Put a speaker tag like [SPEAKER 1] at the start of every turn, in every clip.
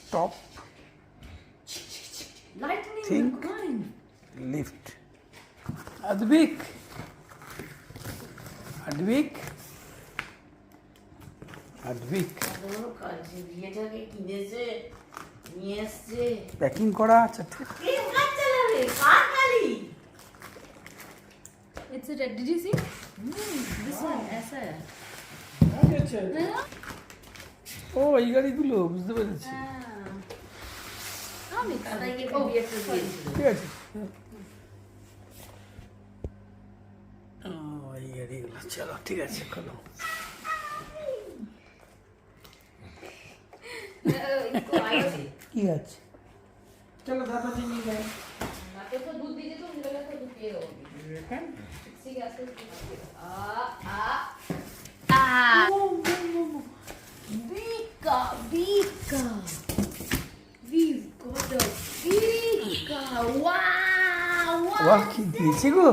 [SPEAKER 1] Stop.
[SPEAKER 2] Lightning
[SPEAKER 1] Think.
[SPEAKER 2] McQueen.
[SPEAKER 1] Lift. Advik. Advik. Advik.
[SPEAKER 2] আদৌ কালকে বিয়েটাকে কিনেছে নিয়ে এসছে
[SPEAKER 1] প্যাকিং করা আছে ঠিক।
[SPEAKER 2] কে কাজ চালাবে কার গাড়ি
[SPEAKER 3] It's a red. Did you see? This one, ऐसा है.
[SPEAKER 1] ও এই গাড়িগুলো বুঝতে পেরেছি।
[SPEAKER 3] हाँ,
[SPEAKER 2] দাদাকে বিয়েটা দিয়েছিল
[SPEAKER 1] ঠিক আছে। ও এই গাড়িগুলো চলো ঠিক আছে খোলো।
[SPEAKER 2] इसको आया थी
[SPEAKER 1] কি আছে? চলো দাদা নিয়ে যাই।
[SPEAKER 3] तो दूध दीजिए तो मुझे लगा था दूध पिएगा वो भी. इसी के आसपास Vika. We've got a Vika. Wow.
[SPEAKER 1] বাহ কি দিয়েছি গো,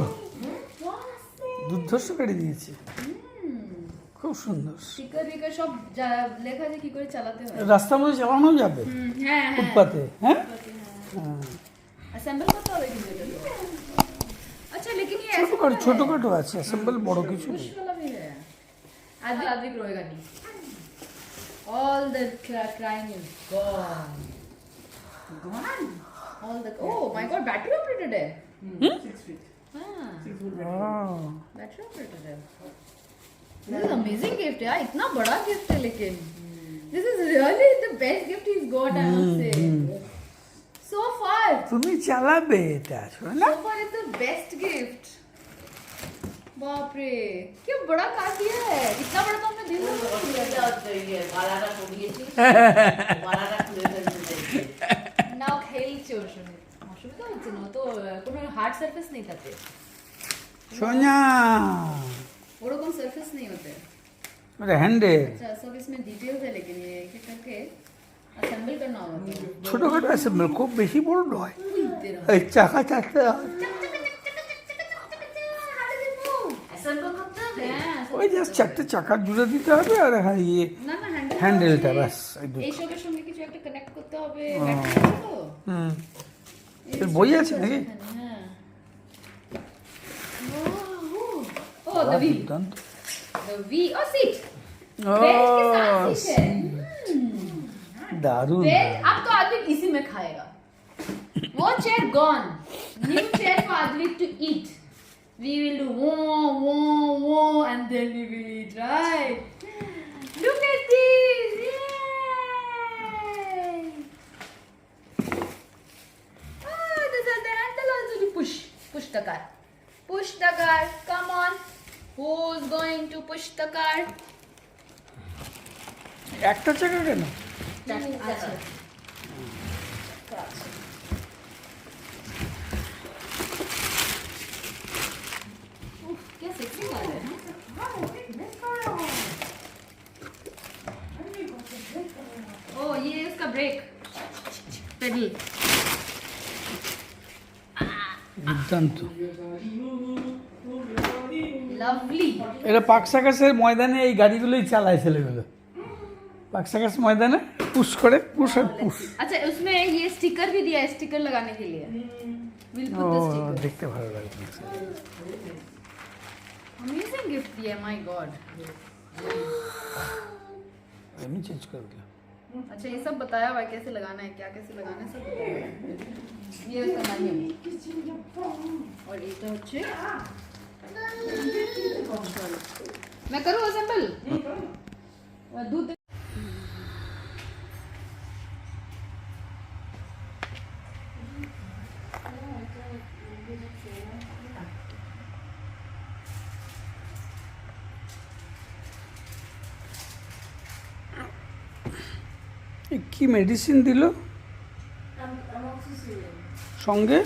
[SPEAKER 3] What's
[SPEAKER 1] দুর্ধর্ষ গাড়ি দিয়েছে, খুব সুন্দর।
[SPEAKER 3] স্টিকার বিকার সব লেখা আছে কি করে চালাতে হয়।
[SPEAKER 1] রাস্তার মধ্যে চালানো যাবে
[SPEAKER 3] হ্যাঁ
[SPEAKER 1] ফুটপাতে। হ্যাঁ
[SPEAKER 3] असेंबल करते হবে কিন্তু এটা। अच्छा लेकिन ये ऐसे
[SPEAKER 1] ছোটখাটো আছে, অ্যাসেম্বল বড় কিছু নেই।
[SPEAKER 3] पुश वाला भी है। आदमी रोएगा नहीं। All the crying is gone. Gone? All the oh my god, battery operated है।
[SPEAKER 2] 6 feet
[SPEAKER 3] हाँ,
[SPEAKER 2] 6 foot
[SPEAKER 3] battery operated है। This is amazing gift यार, इतना बड़ा gift है लेकिन। This is really the best gift he's got, I must say. So far,
[SPEAKER 1] তুমি চালাবে এটা না?
[SPEAKER 3] so far it's the best gift. बाप रे, क्या बड़ा काट दिया है। इतना बड़ा तो हमने दिल में नहीं दिया था।
[SPEAKER 2] গালাটা পড়িয়েছি গালাটা খুলে ফেলতে চাইছি
[SPEAKER 3] নাও খেলছে ওর সঙ্গে, অসুবিধা হচ্ছে না, তো কোনো হার্ড সারফেস नहीं থাকে,
[SPEAKER 1] সোনা
[SPEAKER 3] ওরকম সারফেস नहीं होते।
[SPEAKER 1] मेरा हैंडल
[SPEAKER 3] अच्छा सब इसमें डिटेल्स है, लेकिन ये एक एक करके असेंबल करना होगा।
[SPEAKER 1] ছোটখাটো অ্যাসেম্বল, খুব বেশি বড় নয়।
[SPEAKER 3] तेरा
[SPEAKER 1] এই চাকা চারটে
[SPEAKER 2] অ্যাসেম্বল করতে হবে
[SPEAKER 1] ওই জাস্ট চারটে চাকা জুড়ে দিতে হবে, আর হ্যাঁ ইয়ে
[SPEAKER 3] না না
[SPEAKER 1] হ্যান্ডেলটা ব্যাস এই
[SPEAKER 3] এই
[SPEAKER 1] দুটো।
[SPEAKER 3] সবের সঙ্গে কিছু একটা কানেক্ট করতে হবে, ব্যাটারি আছে তো।
[SPEAKER 1] হুম এর বই আছে নাকি?
[SPEAKER 3] হ্যাঁ ও the wheel,
[SPEAKER 1] দুর্দান্ত।
[SPEAKER 3] the wheel, oh seat,
[SPEAKER 1] ও
[SPEAKER 3] बेड के साथ सीट है।
[SPEAKER 1] দারুণ।
[SPEAKER 3] बेड अब तो आदमी इसी में खाएगा। वो chair gone, new chair for आदमी to eat. We will do wo and then we will eat, right? Look at this, yay! Oh, this is the handle also to push the car. Push the car, come on. Who's going to push the car?
[SPEAKER 1] একটা চাকা কেন?
[SPEAKER 3] अच्छा क्या sexy car है। ओ ये उसका brake pedal.
[SPEAKER 1] দুর্দান্ত।
[SPEAKER 3] Lovely.
[SPEAKER 1] এটা পাক সাকাসের ময়দানে এই গাড়িগুলোই চালায় ছেলেগুলো, পাক সাকাস ময়দানে পুশ করে, পুশ আর পুশ।
[SPEAKER 3] अच्छा उसमें ये स्टिकर भी दिया है, स्टिकर लगाने के लिए। We'll
[SPEAKER 1] O
[SPEAKER 3] put the sticker.
[SPEAKER 1] দেখতে ভালো লাগবে।
[SPEAKER 3] Amazing gift दिया, my God.
[SPEAKER 1] আমি চেঞ্জ করে দিলাম।
[SPEAKER 3] अच्छा ये सब बताया हुआ है कैसे लगाना है, क्या कैसे लगाना है, सब बताया हुआ है। ये उसका मैनुअल और এটা হচ্ছে मैं करूँ असेंबल दूध
[SPEAKER 1] কি মেডিসিন দিল সঙ্গে?